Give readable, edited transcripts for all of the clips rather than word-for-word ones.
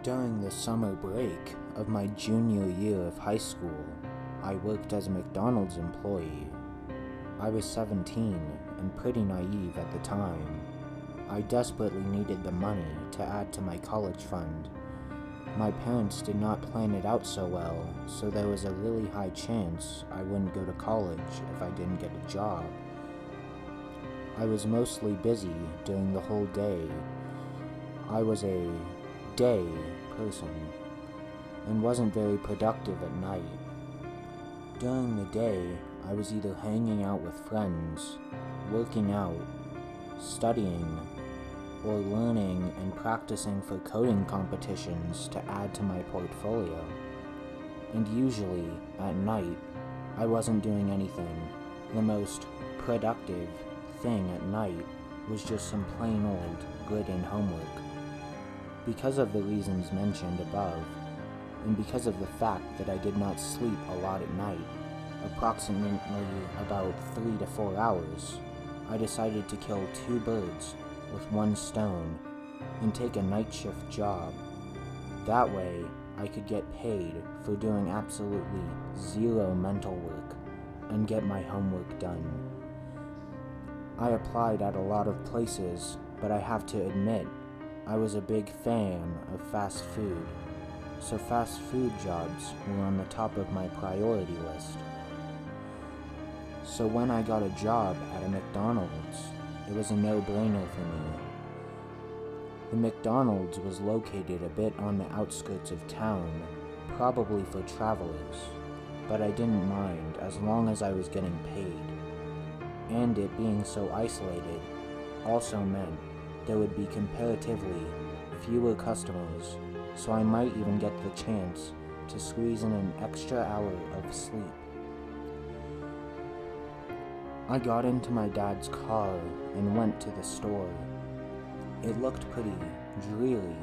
During the summer break of my junior year of high school, I worked as a McDonald's employee. I was 17 and pretty naive at the time. I desperately needed the money to add to my college fund. My parents did not plan it out so well, so there was a really high chance I wouldn't go to college if I didn't get a job. I was mostly busy during the whole day. I was a day person and wasn't very productive at night. During the day, I was either hanging out with friends, working out, studying, or learning and practicing for coding competitions to add to my portfolio. And usually, at night, I wasn't doing anything. The most productive thing at night was just some plain old grid-in homework. Because of the reasons mentioned above, and because of the fact that I did not sleep a lot at night, approximately about 3 to 4 hours, I decided to kill 2 birds with 1 stone and take a night shift job. That way, I could get paid for doing absolutely zero mental work and get my homework done. I applied at a lot of places, but I have to admit, I was a big fan of fast food, so fast food jobs were on the top of my priority list. So when I got a job at a McDonald's, it was a no-brainer for me. The McDonald's was located a bit on the outskirts of town, probably for travelers, but I didn't mind as long as I was getting paid. And it being so isolated also meant there would be comparatively fewer customers, so I might even get the chance to squeeze in an extra hour of sleep. I got into my dad's car and went to the store. It looked pretty dreary.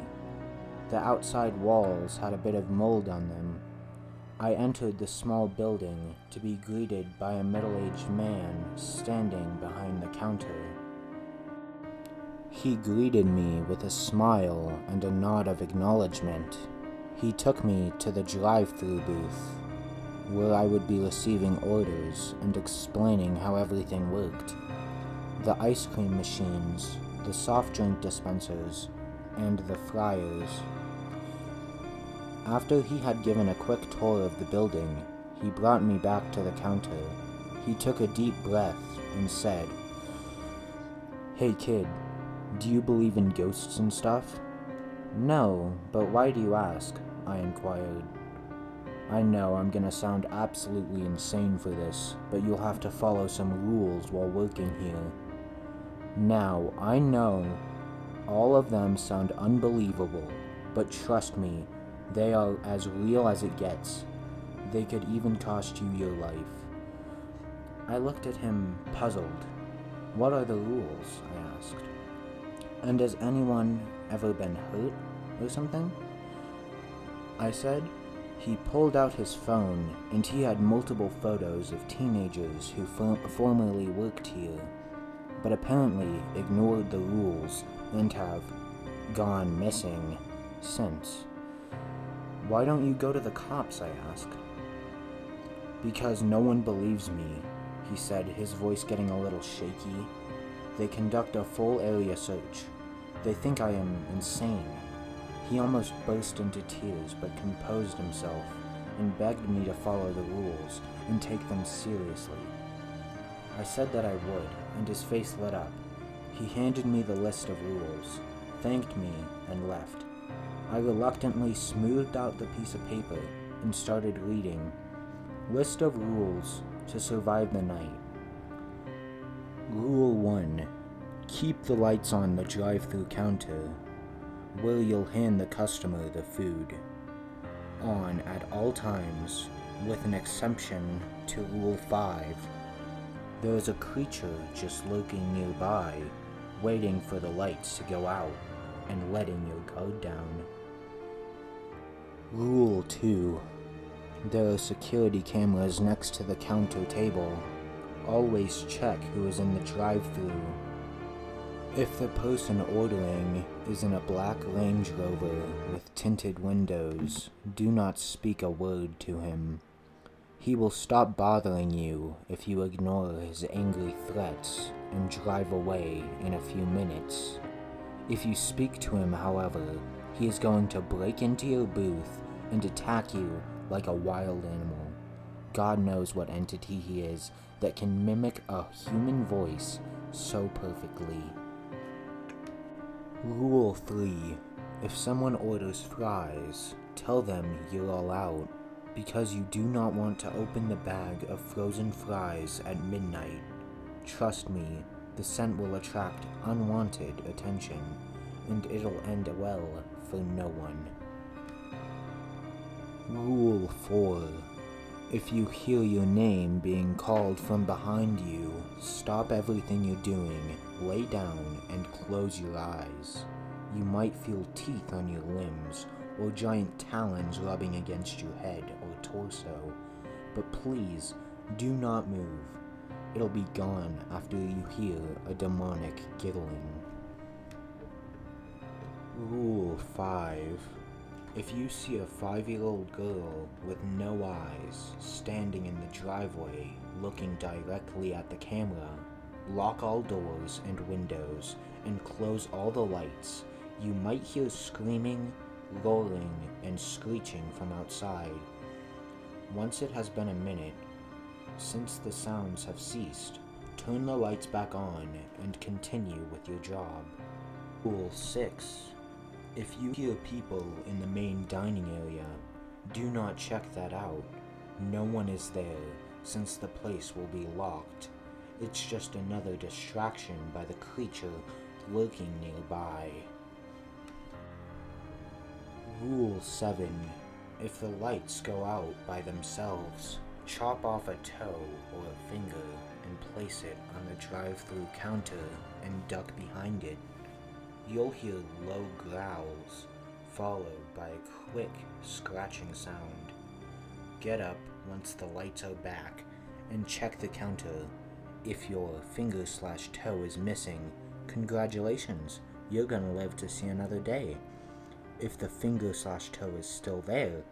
The outside walls had a bit of mold on them. I entered the small building to be greeted by a middle-aged man standing behind the counter. He greeted me with a smile and a nod of acknowledgement. He took me to the drive-thru booth, where I would be receiving orders and explaining how everything worked. The ice cream machines, the soft drink dispensers, and the fryers. After he had given a quick tour of the building, he brought me back to the counter. He took a deep breath and said, "Hey kid, do you believe in ghosts and stuff?" "No, but why do you ask?" I inquired. "I know I'm gonna sound absolutely insane for this, but you'll have to follow some rules while working here." Now, I know all of them sound unbelievable, but trust me, they are as real as it gets. They could even cost you your life. I looked at him, puzzled. "What are the rules?" I asked. "And has anyone ever been hurt or something?" I said. He pulled out his phone, and he had multiple photos of teenagers who formerly worked here, but apparently ignored the rules and have gone missing since. "Why don't you go to the cops?" I asked. "Because no one believes me," he said, his voice getting a little shaky. "They conduct a full area search. They think I am insane." He almost burst into tears, but composed himself and begged me to follow the rules and take them seriously. I said that I would, and his face lit up. He handed me the list of rules, thanked me, and left. I reluctantly smoothed out the piece of paper and started reading. List of rules to survive the night. Rule 1. Keep the lights on the drive-thru counter, where you'll hand the customer the food, on at all times, with an exception to Rule 5. There is a creature just lurking nearby, waiting for the lights to go out and letting your guard down. Rule 2. There are security cameras next to the counter table. Always check who is in the drive-thru. If the person ordering is in a black Range Rover with tinted windows, do not speak a word to him. He will stop bothering you if you ignore his angry threats and drive away in a few minutes. If you speak to him, however, he is going to break into your booth and attack you like a wild animal. God knows what entity he is that can mimic a human voice so perfectly. Rule 3. If someone orders fries, tell them you're all out, because you do not want to open the bag of frozen fries at midnight. Trust me, the scent will attract unwanted attention, and it'll end well for no one. Rule 4. If you hear your name being called from behind you, stop everything you're doing, lay down, and close your eyes. You might feel teeth on your limbs, or giant talons rubbing against your head or torso, but please do not move. It'll be gone after you hear a demonic giggling. Rule 5. If you see a 5-year-old girl with no eyes standing in the driveway looking directly at the camera, lock all doors and windows and close all the lights. You might hear screaming, roaring, and screeching from outside. Once it has been a minute since the sounds have ceased, turn the lights back on and continue with your job. Rule 6. If you hear people in the main dining area, do not check that out. No one is there, since the place will be locked. It's just another distraction by the creature lurking nearby. Rule 7. If the lights go out by themselves, chop off a toe or a finger and place it on the drive-thru counter and duck behind it. You'll hear low growls, followed by a quick scratching sound. Get up once the lights are back and check the counter. If your finger/toe is missing, congratulations, you're gonna live to see another day. If the finger/toe is still there,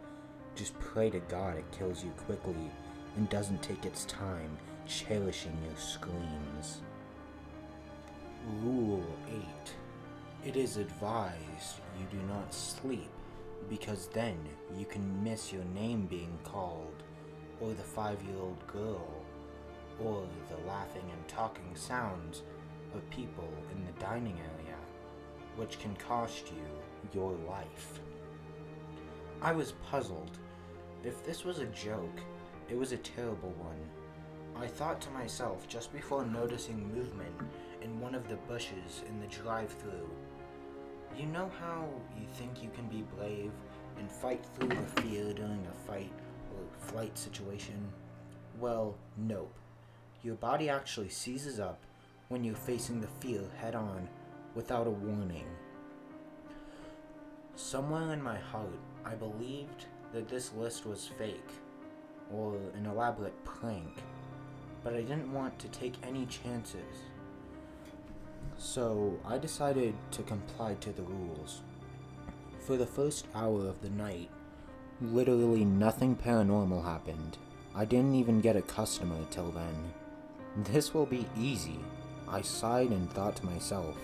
just pray to God it kills you quickly and doesn't take its time cherishing your screams. Rule 8. It is advised you do not sleep, because then you can miss your name being called, or the 5-year-old girl, or the laughing and talking sounds of people in the dining area, which can cost you your life. I was puzzled. If this was a joke, it was a terrible one. I thought to myself just before noticing movement in one of the bushes in the drive-thru. You know how you think you can be brave and fight through the fear during a fight or flight situation? Well, nope. Your body actually seizes up when you're facing the fear head-on without a warning. Somewhere in my heart, I believed that this list was fake, or an elaborate prank, but I didn't want to take any chances. So I decided to comply to the rules. For the first hour of the night, literally nothing paranormal happened. I didn't even get a customer till then. This will be easy, I sighed and thought to myself.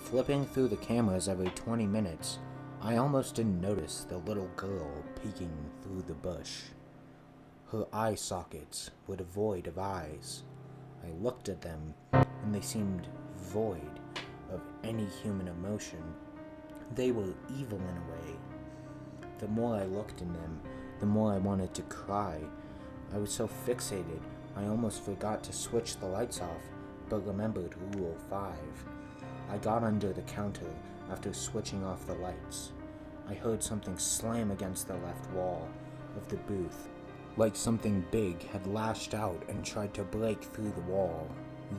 Flipping through the cameras every 20 minutes, I almost didn't notice the little girl peeking through the bush. Her eye sockets were devoid of eyes. I looked at them, and they seemed void of any human emotion. They were evil in a way. The more I looked in them, the more I wanted to cry. I was so fixated, I almost forgot to switch the lights off, but remembered Rule 5. I got under the counter after switching off the lights. I heard something slam against the left wall of the booth, like something big had lashed out and tried to break through the wall.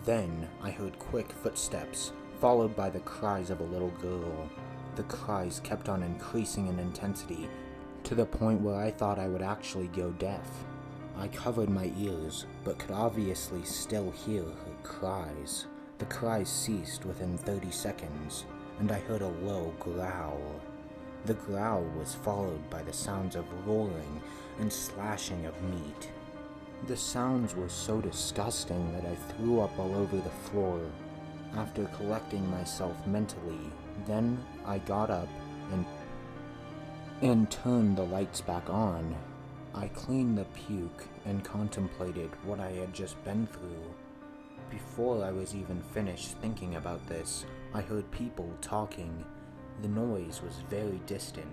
Then I heard quick footsteps, followed by the cries of a little girl. The cries kept on increasing in intensity, to the point where I thought I would actually go deaf. I covered my ears, but could obviously still hear her cries. The cries ceased within 30 seconds, and I heard a low growl. The growl was followed by the sounds of roaring and slashing of meat. The sounds were so disgusting that I threw up all over the floor. After collecting myself mentally, then I got up and turned the lights back on. I cleaned the puke and contemplated what I had just been through. Before I was even finished thinking about this, I heard people talking. The noise was very distant.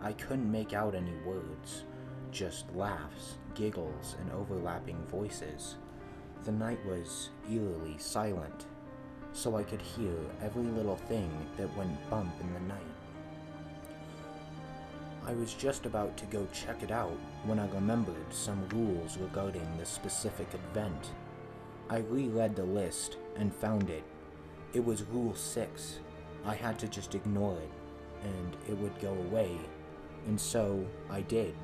I couldn't make out any words, just laughs, giggles, and overlapping voices. The night was eerily silent, so I could hear every little thing that went bump in the night. I was just about to go check it out when I remembered some rules regarding the specific event. I reread the list and found it. It was Rule 6. I had to just ignore it, and it would go away, and so I did.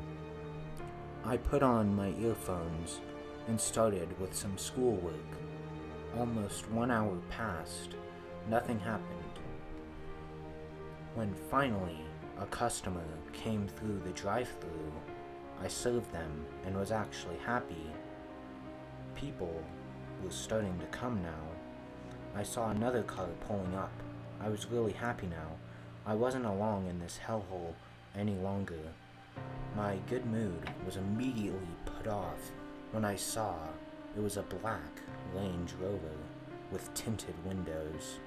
I put on my earphones and started with some schoolwork. Almost 1 hour passed. Nothing happened. When finally a customer came through the drive-thru, I served them and was actually happy. People were starting to come now. I saw another car pulling up. I was really happy now. I wasn't alone in this hellhole any longer. My good mood was immediately put off when I saw it was a black Range Rover with tinted windows.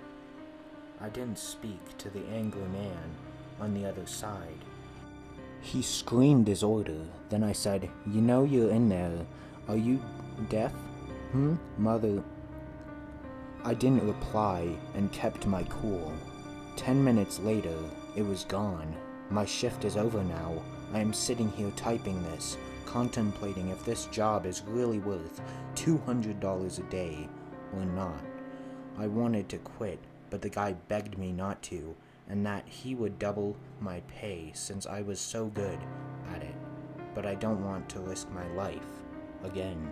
I didn't speak to the angry man on the other side. He screamed his order, then I said, "You know you're in there. Are you deaf? Mother..." I didn't reply and kept my cool. 10 minutes later, it was gone. My shift is over now. I am sitting here typing this, contemplating if this job is really worth $200 a day or not. I wanted to quit, but the guy begged me not to, and that he would double my pay since I was so good at it. But I don't want to risk my life again.